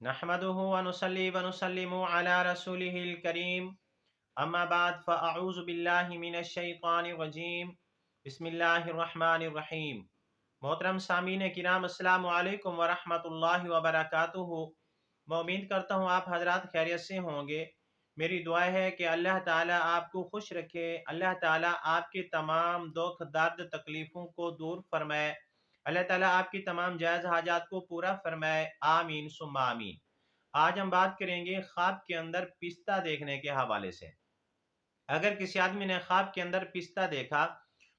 नहमदुहु व नुसल्ली व नुसल्लिमु अला रसूलिहिल करीम अम्मा बाद फ़अऊज़ु बिल्लाहि मिनश शैतानिर रजीम बिस्मिल्लाहिर रहमानिर रहीम। मोहतरम सामीन किराम, अस्सलामु अलैकुम व रहमतुल्लाहि व बरकातुहू। मैं उम्मीद करता हूँ आप हजरात खैरियत से होंगे। मेरी दुआ है कि अल्लाह ताला आपको खुश रखे, अल्लाह ताला आपके तमाम दुख दर्द तकलीफ़ों को दूर फरमाए, अल्लाह ताला आपकी तमाम जायज़ हाजात को पूरा फरमाए। आमीन सुम्मा आमीन। आज हम बात करेंगे ख्वाब के अंदर पिस्ता देखने के हवाले से। अगर किसी आदमी ने ख्वाब के अंदर पिस्ता देखा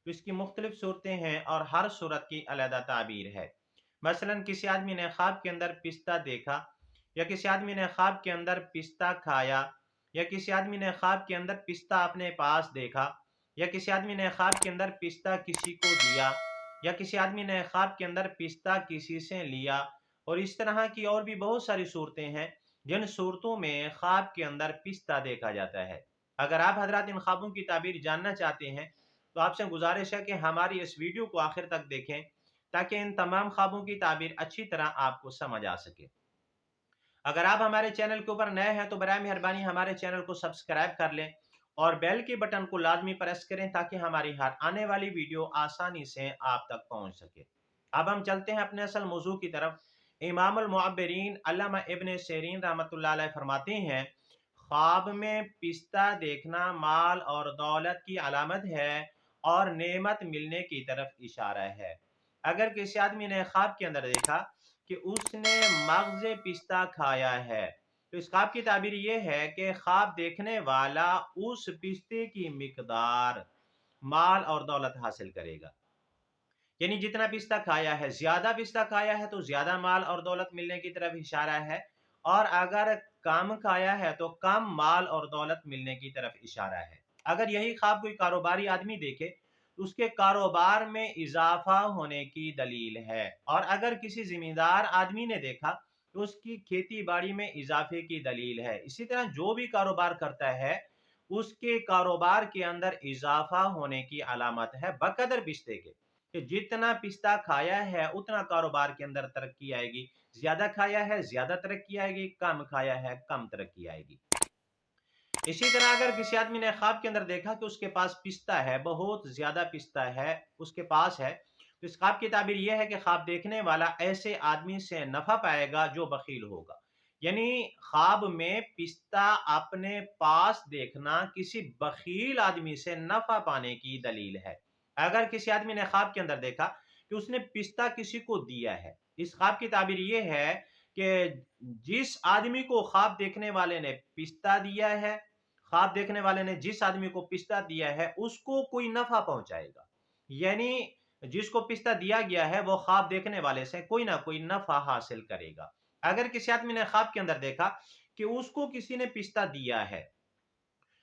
तो इसकी मुख्तलिफ सूरतें हैं और हर सूरत की अलग ताबीर है। मसलन किसी आदमी ने ख्वाब के अंदर पिस्ता देखा, या किसी आदमी ने ख्वाब के अंदर पिस्ता खाया, या किसी आदमी ने ख्वाब के अंदर पिस्ता अपने पास देखा, या किसी आदमी ने ख्वाब के अंदर पिस्ता किसी को दिया, या किसी आदमी ने ख्वाब के अंदर पिस्ता किसी से लिया, और इस तरह की और भी बहुत सारी सूरतें हैं जिन सूरतों में ख्वाब के अंदर पिस्ता देखा जाता है। अगर आप हजरात इन ख्वाबों की ताबीर जानना चाहते हैं तो आपसे गुजारिश है कि हमारी इस वीडियो को आखिर तक देखें, ताकि इन तमाम ख्वाबों की ताबीर अच्छी तरह आपको समझ आ सके। अगर आप हमारे चैनल के ऊपर नए हैं तो बराए मेहरबानी हमारे चैनल को सब्सक्राइब कर लें और बेल के बटन को लाजमी प्रेस करें, ताकि हमारी हर आने वाली वीडियो आसानी से आप तक पहुंच सके। अब हम चलते हैं अपने असल मौजू की तरफ। इमामुल मुअब्बिरीन अल्लामा इब्न सीरीन रहमतुल्लाह अलैह फरमाते हैं, ख्वाब में पिस्ता देखना माल और दौलत की अलामत है और नेमत मिलने की तरफ इशारा है। अगर किसी आदमी ने ख्वाब के अंदर देखा कि उसने मगज़ पिस्ता खाया है, तो इस ख्वाब की ताबीर ये है कि ख्वाब देखने वाला उस पिस्ते की मिकदार माल और दौलत हासिल करेगा। यानी जितना पिस्ता खाया है, ज्यादा पिस्ता खाया है तो ज्यादा माल और दौलत मिलने की तरफ इशारा है, और अगर कम खाया है तो कम माल और दौलत मिलने की तरफ इशारा है। अगर यही ख्वाब कोई कारोबारी आदमी देखे तो उसके कारोबार में इजाफा होने की दलील है, और अगर किसी जिम्मेदार आदमी ने देखा तो उसकी खेती बाड़ी में इजाफे की दलील है। इसी तरह जो भी कारोबार करता है उसके कारोबार के अंदर इजाफा होने की अलामत है, बकदर पिस्ते के कि जितना पिस्ता खाया है उतना कारोबार के अंदर तरक्की आएगी, ज्यादा खाया है ज्यादा तरक्की आएगी, कम खाया है कम तरक्की आएगी। इसी तरह अगर किसी आदमी ने ख्वाब के अंदर देखा कि उसके पास पिस्ता है, बहुत ज्यादा पिस्ता है उसके पास है, तो इस ख्वाब की ताबीर यह है कि ख्वाब देखने वाला ऐसे आदमी से नफा पाएगा जो बखील होगा। यानी ख्वाब में पिस्ता अपने पास देखना किसी बखील आदमी से नफा पाने की दलील है। अगर किसी आदमी ने ख्वाब के अंदर देखा कि उसने पिस्ता किसी को दिया है, इस ख्वाब की ताबीर यह है कि जिस आदमी को ख्वाब देखने वाले ने पिस्ता दिया है, ख्वाब देखने वाले ने जिस आदमी को पिस्ता दिया है उसको कोई नफा पहुंचाएगा। यानी जिसको पिस्ता दिया गया है वो ख्वाब देखने वाले से कोई ना कोई नफा हासिल करेगा। अगर किसी आदमी ने ख्वाब के अंदर देखा कि उसको किसी ने पिस्ता दिया है,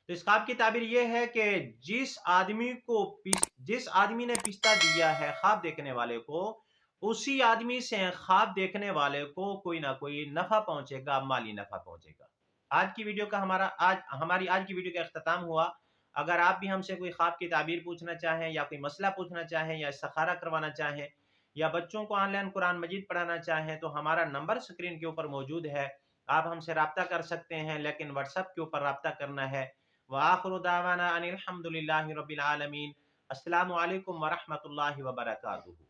तो इस ख्वाब की ताबीर यह है कि जिस आदमी ने पिस्ता दिया है ख्वाब देखने वाले को, उसी आदमी से ख्वाब देखने वाले को कोई ना कोई नफा पहुंचेगा, माली नफा पहुंचेगा। आज की वीडियो का हमारी आज की वीडियो का इख्तिताम हुआ। अगर आप भी हमसे कोई ख्वाब की ताबीर पूछना चाहें, या कोई मसला पूछना चाहें, या इस्तिखारा करवाना चाहें, या बच्चों को ऑनलाइन कुरान मजीद पढ़ाना चाहें, तो हमारा नंबर स्क्रीन के ऊपर मौजूद है। आप हमसे राब्ता कर सकते हैं, लेकिन व्हाट्सएप के ऊपर राब्ता करना है। व आखिरु दावाना अनिल हम्दुलिल्लाहि रब्बिल आलमीन। अस्सलामु अलैकुम व रहमतुल्लाहि व बरकातुहू।